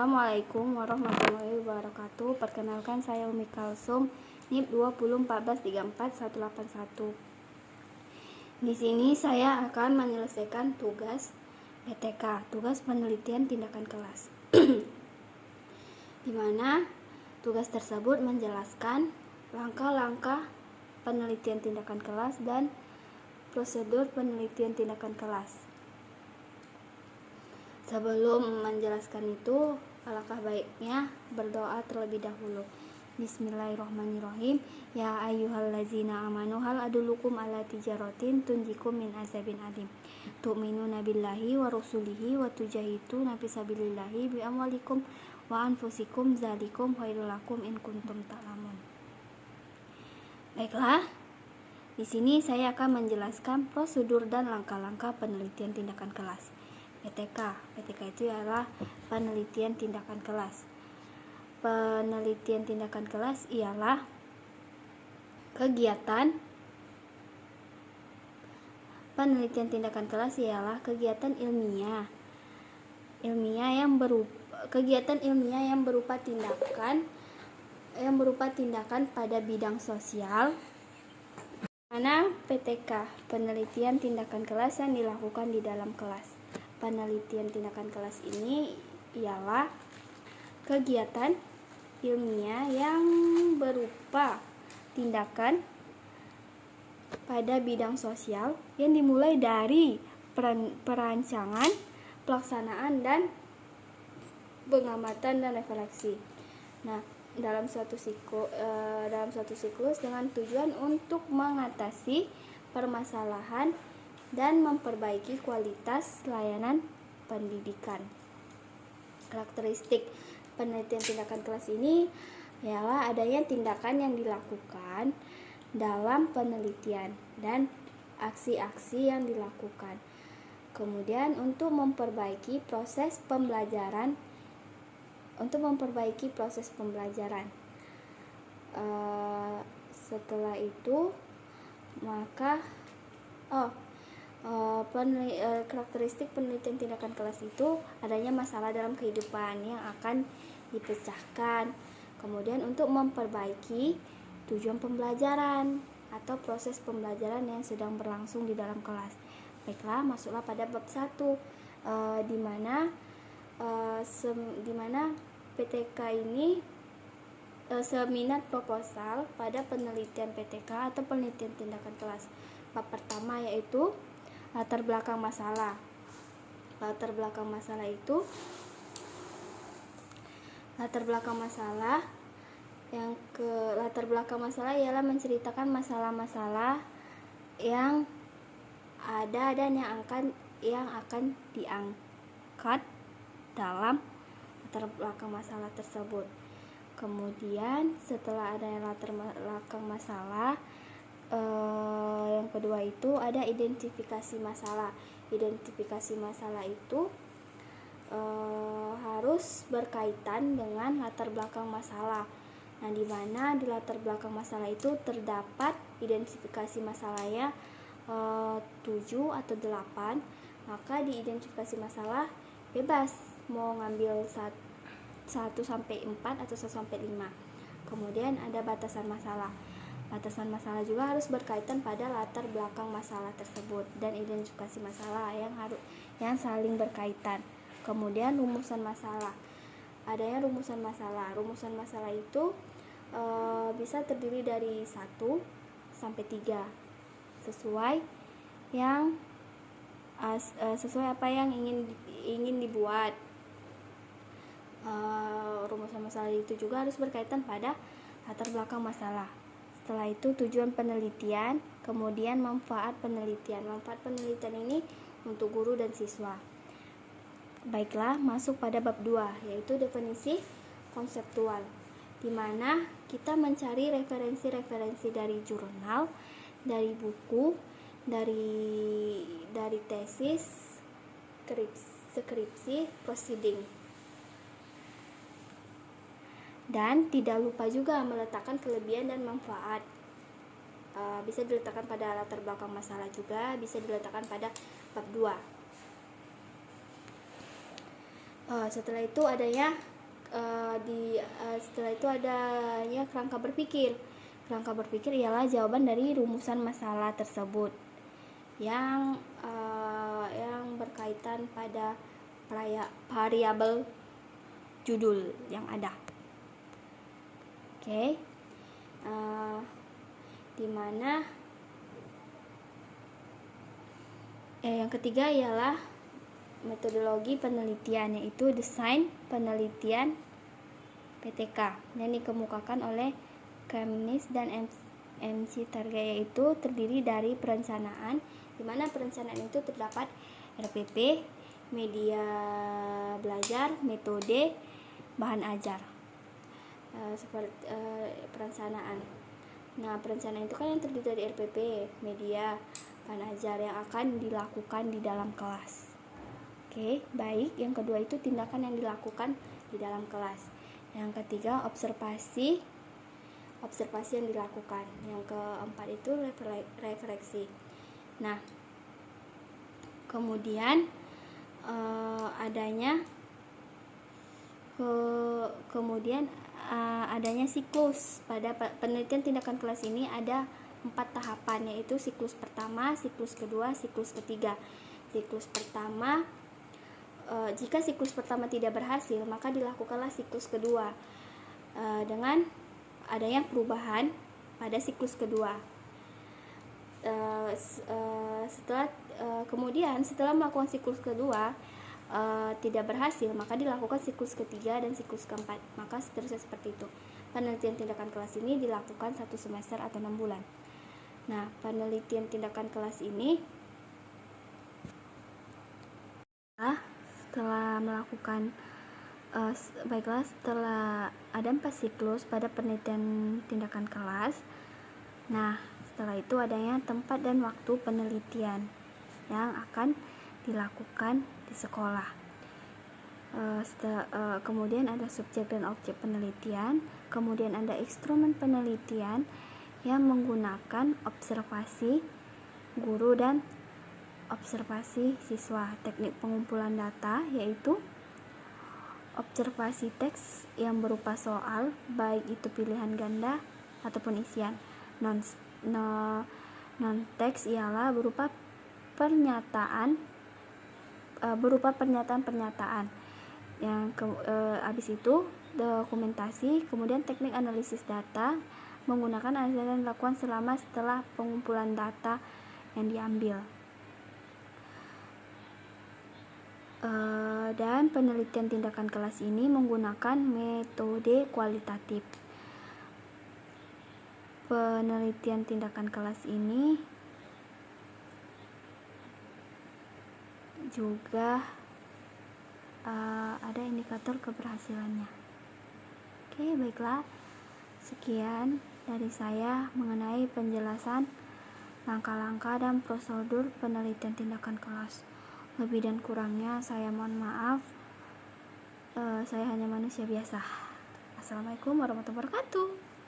Assalamualaikum warahmatullahi wabarakatuh. Perkenalkan, saya Umi Kalsum, NIP 204341881. Di sini saya akan menyelesaikan tugas PTK, tugas penelitian tindakan kelas. Di mana tugas tersebut menjelaskan langkah-langkah penelitian tindakan kelas dan prosedur penelitian tindakan kelas. Sebelum menjelaskan itu, alangkah baiknya berdoa terlebih dahulu. Bismillahirrahmanirrahim. Ya ayyuhallazina amanu hal adullukum ala tijaratin tunjikum min azabin alim. Tu'minuna billahi wa rusulihi wa tujahiduna fi sabilillahi bi amwalikum wa anfusikum zalikum khairul lakum in kuntum ta'lamun. Baiklah, di sini saya akan menjelaskan prosedur dan langkah-langkah penelitian tindakan kelas. PTK itu adalah penelitian tindakan kelas. Penelitian tindakan kelas ialah kegiatan kegiatan ilmiah yang berupa tindakan pada bidang sosial, mana PTK, penelitian tindakan kelas yang dilakukan di dalam kelas. Penelitian tindakan kelas ini ialah kegiatan ilmiah yang berupa tindakan pada bidang sosial yang dimulai dari perancangan, pelaksanaan, dan pengamatan dan refleksi. Nah, dalam suatu siklus dengan tujuan untuk mengatasi permasalahan dan memperbaiki kualitas layanan pendidikan. Karakteristik penelitian tindakan kelas ini ialah adanya tindakan yang dilakukan dalam penelitian dan aksi-aksi yang dilakukan. Kemudian untuk memperbaiki proses pembelajaran. Setelah itu maka karakteristik penelitian tindakan kelas itu adanya masalah dalam kehidupan yang akan dipecahkan. Kemudian untuk memperbaiki tujuan pembelajaran atau proses pembelajaran yang sedang berlangsung di dalam kelas. Baiklah, masuklah pada bab 1 di mana PTK ini seminat proposal pada penelitian PTK atau penelitian tindakan kelas. Bab pertama yaitu latar belakang masalah. Latar belakang masalah ialah menceritakan masalah-masalah yang ada dan yang akan diangkat dalam latar belakang masalah tersebut. Kemudian setelah ada latar belakang masalah, yang kedua itu ada identifikasi masalah. Identifikasi masalah itu harus berkaitan dengan latar belakang masalah. Nah, di mana di latar belakang masalah itu terdapat identifikasi masalahnya 7 atau 8. Maka di identifikasi masalah bebas mau ngambil 1 sampai 4 atau 1 sampai 5. Kemudian ada batasan masalah. Batasan masalah juga harus berkaitan pada latar belakang masalah tersebut dan identifikasi masalah yang saling berkaitan. Kemudian rumusan masalah. Adanya rumusan masalah. Rumusan masalah itu bisa terdiri dari 1 sampai 3 sesuai apa yang ingin dibuat. Rumusan masalah itu juga harus berkaitan pada latar belakang masalah. Setelah itu tujuan penelitian, kemudian manfaat penelitian. Manfaat penelitian ini untuk guru dan siswa. Baiklah, masuk pada bab 2 yaitu definisi konseptual, di mana kita mencari referensi-referensi dari jurnal, dari buku, dari tesis, skripsi, proceeding. Dan tidak lupa juga meletakkan kelebihan dan manfaat. Bisa diletakkan pada latar belakang masalah juga, bisa diletakkan pada bab 2. Setelah itu adanya Setelah itu adanya kerangka berpikir. Kerangka berpikir ialah jawaban dari rumusan masalah tersebut yang berkaitan pada variabel judul yang ada. Oke. Dimana yang ketiga ialah metodologi penelitian, yaitu desain penelitian PTK yang dikemukakan oleh Kemnis dan MC Targa, yaitu terdiri dari perencanaan, di mana perencanaan itu terdapat RPP, media belajar, metode, bahan ajar. Seperti perencanaan. Nah, perencanaan itu kan yang terdiri dari RPP, media, bahan ajar yang akan dilakukan di dalam kelas. Oke, baik. Yang kedua itu tindakan yang dilakukan di dalam kelas. Yang ketiga observasi yang dilakukan. Yang keempat itu refleksi. Nah, kemudian adanya siklus. Pada penelitian tindakan kelas ini ada 4 tahapan, yaitu siklus pertama, siklus kedua, siklus ketiga. Siklus pertama, jika siklus pertama tidak berhasil, maka dilakukanlah siklus kedua dengan adanya perubahan pada siklus kedua. Setelah melakukan siklus kedua tidak berhasil, maka dilakukan siklus ketiga dan siklus keempat, maka seterusnya seperti itu. Penelitian tindakan kelas ini dilakukan 1 semester atau 6 bulan. Nah, penelitian tindakan kelas ini setelah ada 4 siklus pada penelitian tindakan kelas. Nah, setelah itu adanya tempat dan waktu penelitian yang akan dilakukan di sekolah. Kemudian ada subjek dan objek penelitian, kemudian ada instrumen penelitian yang menggunakan observasi guru dan observasi siswa. Teknik pengumpulan data yaitu observasi teks yang berupa soal, baik itu pilihan ganda ataupun isian. Non-teks ialah berupa pernyataan. Habis itu dokumentasi, kemudian teknik analisis data menggunakan analisis yang dilakukan setelah pengumpulan data yang diambil. Dan penelitian tindakan kelas ini menggunakan metode kualitatif. Penelitian tindakan kelas ini juga ada indikator keberhasilannya. Oke, baiklah. Sekian dari saya mengenai penjelasan langkah-langkah dan prosedur penelitian tindakan kelas. Lebih dan kurangnya saya mohon maaf. Saya hanya manusia biasa. Assalamualaikum warahmatullahi wabarakatuh.